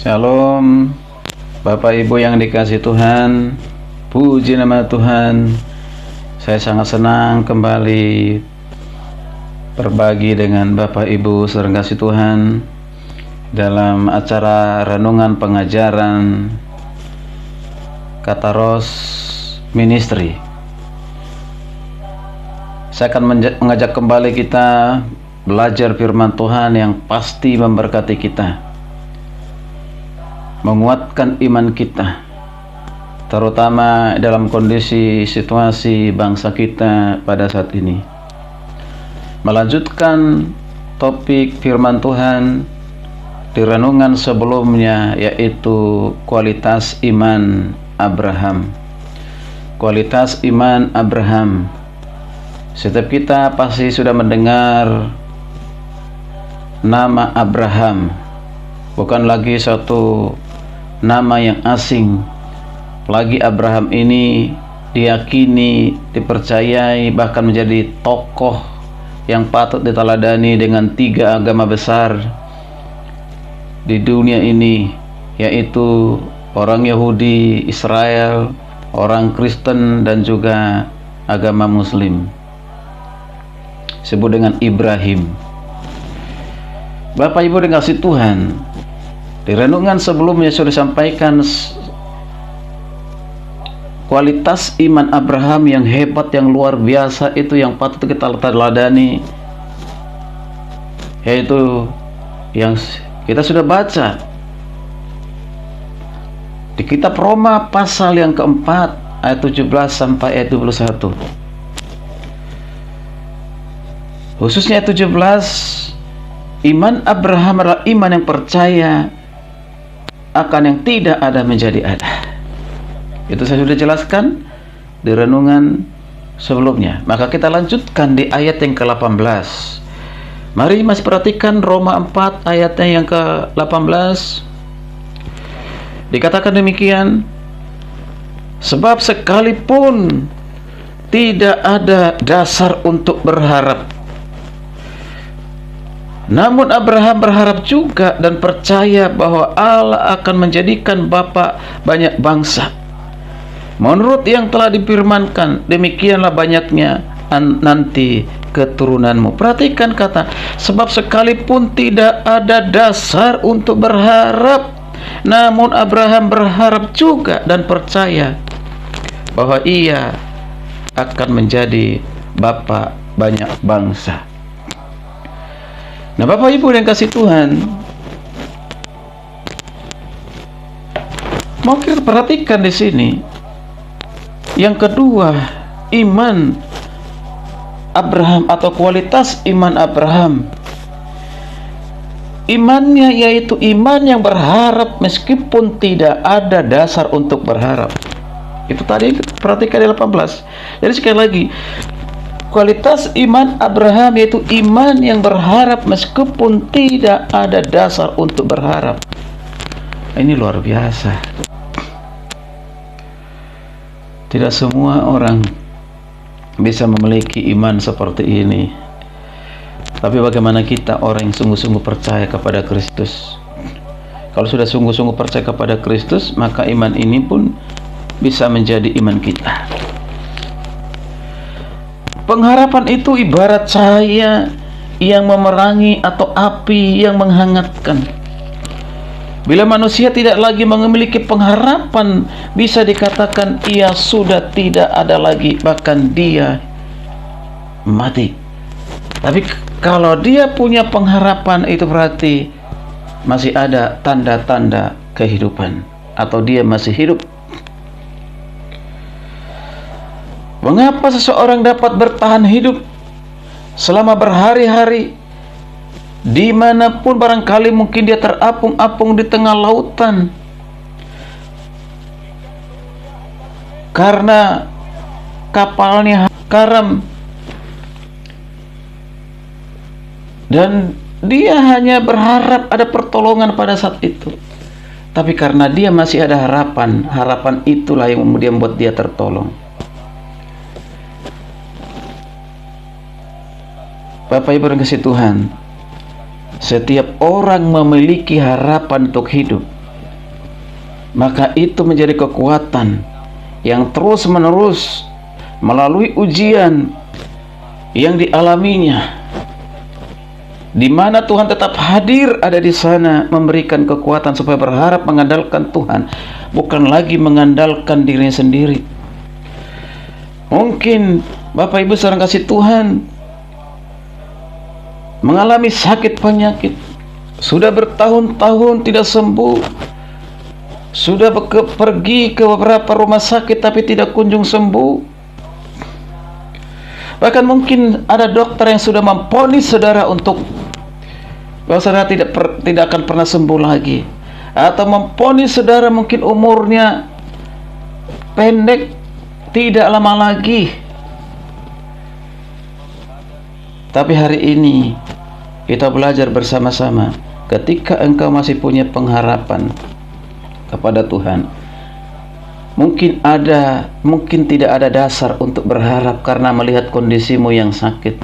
Shalom, Bapak Ibu yang dikasihi Tuhan, puji nama Tuhan. Saya sangat senang kembali berbagi dengan Bapak Ibu saudara kasih Tuhan dalam acara renungan pengajaran Kataros Ministry. Saya akan mengajak kembali kita belajar firman Tuhan yang pasti memberkati kita, menguatkan iman kita, terutama dalam kondisi situasi bangsa kita pada saat ini. Melanjutkan topik firman Tuhan di renungan sebelumnya, yaitu kualitas iman Abraham. Kualitas iman Abraham. Setiap kita pasti sudah mendengar nama Abraham. Bukan lagi satu nama yang asing. Apalagi Abraham ini diyakini, dipercayai, bahkan menjadi tokoh yang patut diteladani dengan 3 agama besar di dunia ini, yaitu orang Yahudi, Israel, orang Kristen, dan juga agama Muslim. Disebut dengan Ibrahim. Bapak Ibu dikasihi Tuhan, di renungan sebelumnya sudah disampaikan kualitas iman Abraham yang hebat, yang luar biasa, itu yang patut kita teladani, yaitu yang kita sudah baca di kitab Roma pasal yang keempat ayat 17 sampai ayat 21. Khususnya ayat 17, iman Abraham adalah iman yang percaya akan yang tidak ada menjadi ada. Itu saya sudah jelaskan di renungan sebelumnya. Maka kita lanjutkan di ayat yang ke-18. Mari masih perhatikan Roma 4 ayatnya yang ke-18. Dikatakan demikian, sebab sekalipun tidak ada dasar untuk berharap, namun Abraham berharap juga dan percaya bahwa Allah akan menjadikan bapa banyak bangsa. Menurut yang telah difirmankan, demikianlah banyaknya nanti keturunanmu. Perhatikan kata, sebab sekalipun tidak ada dasar untuk berharap, namun Abraham berharap juga dan percaya bahwa ia akan menjadi bapa banyak bangsa. Nah, Bapak Ibu yang kasih Tuhan, mau kita perhatikan di sini. Yang kedua, iman Abraham atau kualitas iman Abraham. Imannya yaitu iman yang berharap meskipun tidak ada dasar untuk berharap. Itu tadi perhatikan di 18. Jadi sekali lagi, kualitas iman Abraham yaitu iman yang berharap meskipun tidak ada dasar untuk berharap. Ini luar biasa. Tidak semua orang bisa memiliki iman seperti ini. Tapi bagaimana kita, orang yang sungguh-sungguh percaya kepada Kristus? Kalau sudah sungguh-sungguh percaya kepada Kristus, maka iman ini pun bisa menjadi iman kita. Pengharapan itu ibarat cahaya yang memerangi atau api yang menghangatkan. Bila manusia tidak lagi memiliki pengharapan, bisa dikatakan ia sudah tidak ada lagi, bahkan dia mati. Tapi kalau dia punya pengharapan, itu berarti masih ada tanda-tanda kehidupan, atau dia masih hidup. Mengapa seseorang dapat bertahan hidup selama berhari-hari, dimanapun barangkali mungkin dia terapung-apung di tengah lautan karena kapalnya karam, dan dia hanya berharap ada pertolongan pada saat itu. Tapi karena dia masih ada harapan, harapan itulah yang kemudian membuat dia tertolong. Bapak Ibu yang kasih Tuhan, setiap orang memiliki harapan untuk hidup. maka itu menjadi kekuatan yang terus-menerus melalui ujian yang dialaminya, di mana Tuhan tetap hadir ada di sana, memberikan kekuatan supaya berharap mengandalkan Tuhan, bukan lagi mengandalkan dirinya sendiri. Mungkin Bapak Ibu saudara kasih Tuhan mengalami sakit penyakit, sudah bertahun-tahun tidak sembuh, sudah pergi ke beberapa rumah sakit tapi tidak kunjung sembuh. Bahkan mungkin ada dokter yang sudah memvonis saudara untuk bahwa saudara tidak akan pernah sembuh lagi, atau memvonis saudara mungkin umurnya pendek, tidak lama lagi. Tapi hari ini kita belajar bersama-sama, ketika engkau masih punya pengharapan kepada Tuhan, mungkin tidak ada dasar untuk berharap karena melihat kondisimu yang sakit,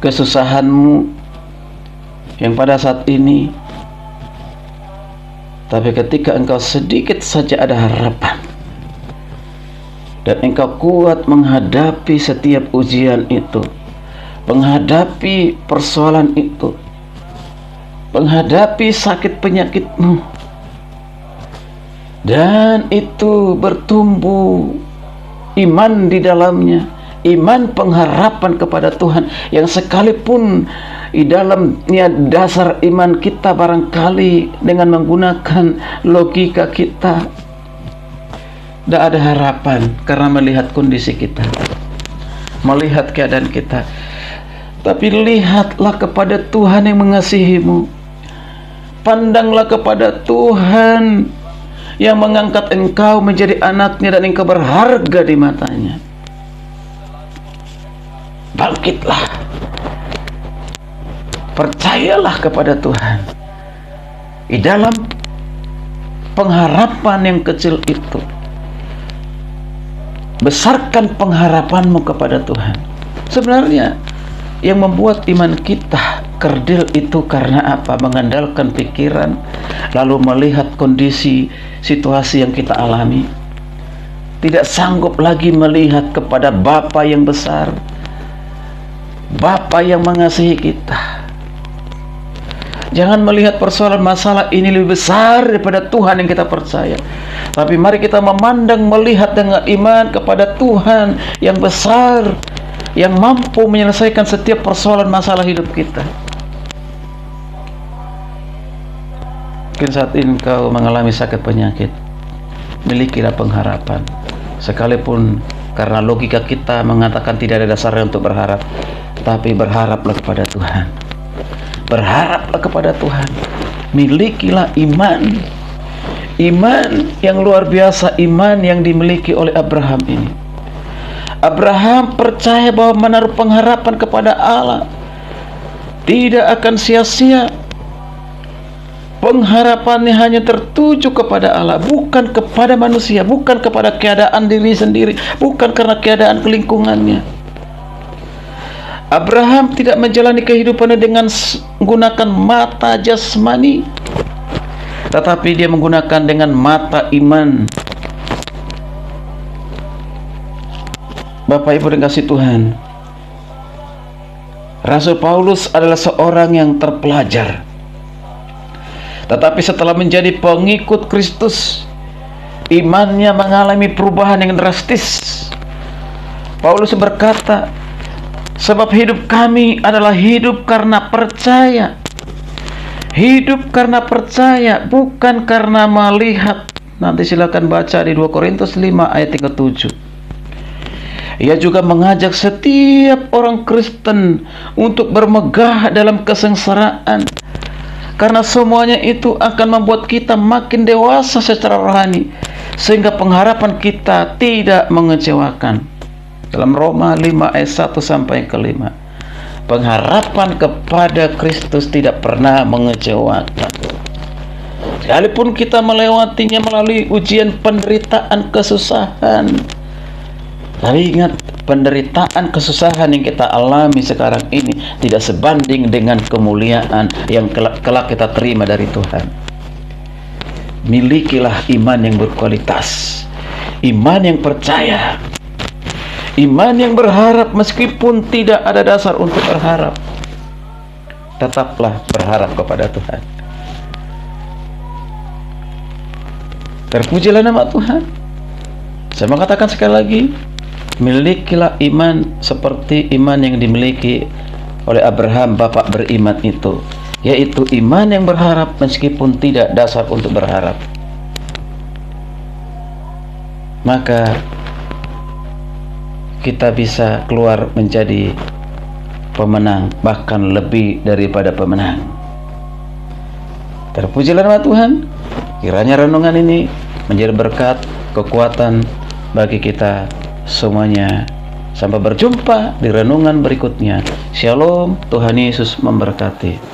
kesusahanmu yang pada saat ini. Tapi ketika engkau sedikit saja ada harapan dan engkau kuat menghadapi setiap ujian itu, menghadapi persoalan itu, menghadapi sakit penyakitmu, dan itu bertumbuh iman di dalamnya, iman pengharapan kepada Tuhan, yang sekalipun di dalamnya dasar iman kita barangkali dengan menggunakan logika kita tidak ada harapan karena melihat kondisi kita, melihat keadaan kita. Tapi lihatlah kepada Tuhan yang mengasihimu, pandanglah kepada Tuhan yang mengangkat engkau menjadi anaknya dan engkau berharga di matanya. Bangkitlah, percayalah kepada Tuhan. Di dalam pengharapan yang kecil itu, besarkan pengharapanmu kepada Tuhan. Sebenarnya yang membuat iman kita kerdil itu karena apa? Mengandalkan pikiran, lalu melihat kondisi situasi yang kita alami, tidak sanggup lagi melihat kepada Bapa yang besar, Bapa yang mengasihi kita. Jangan melihat persoalan masalah ini lebih besar daripada Tuhan yang kita percaya, tapi mari kita memandang, melihat dengan iman kepada Tuhan yang besar, yang mampu menyelesaikan setiap persoalan masalah hidup kita. Mungkin saat ini kau mengalami sakit penyakit, milikilah pengharapan. Sekalipun karena logika kita mengatakan tidak ada dasarnya untuk berharap, tapi berharaplah kepada Tuhan. Berharaplah kepada Tuhan. Milikilah iman. Iman yang luar biasa, iman yang dimiliki oleh Abraham ini. Abraham percaya bahwa menaruh pengharapan kepada Allah tidak akan sia-sia. Pengharapannya hanya tertuju kepada Allah, bukan kepada manusia, bukan kepada keadaan diri sendiri, bukan karena keadaan lingkungannya. Abraham tidak menjalani kehidupannya dengan menggunakan mata jasmani, tetapi dia menggunakan dengan mata iman. Bapak Ibu dikasihi Tuhan, Rasul Paulus adalah seorang yang terpelajar, tetapi setelah menjadi pengikut Kristus, imannya mengalami perubahan yang drastis. Paulus berkata, sebab hidup kami adalah hidup karena percaya. Hidup karena percaya, bukan karena melihat. Nanti silakan baca di 2 Korintus 5 ayat 37. Ia juga mengajak setiap orang Kristen untuk bermegah dalam kesengsaraan, karena semuanya itu akan membuat kita makin dewasa secara rohani, sehingga pengharapan kita tidak mengecewakan. Dalam Roma 5 ayat 1 sampai ke 5, pengharapan kepada Kristus tidak pernah mengecewakan. Sekalipun kita melewatinya melalui ujian, penderitaan, kesusahan, tapi ingat, penderitaan, kesusahan yang kita alami sekarang ini tidak sebanding dengan kemuliaan yang kelak kita terima dari Tuhan. milikilah iman yang berkualitas, iman yang percaya, iman yang berharap meskipun tidak ada dasar untuk berharap. Tetaplah berharap kepada Tuhan. Terpujilah nama Tuhan. Saya mau katakan sekali lagi, milikilah iman seperti iman yang dimiliki oleh Abraham, bapak beriman itu, yaitu iman yang berharap meskipun tidak dasar untuk berharap. Maka kita bisa keluar menjadi pemenang, bahkan lebih daripada pemenang. Terpujilah nama Tuhan. Kiranya renungan ini menjadi berkat, kekuatan bagi kita semuanya. Sampai berjumpa di renungan berikutnya. Shalom, Tuhan Yesus memberkati.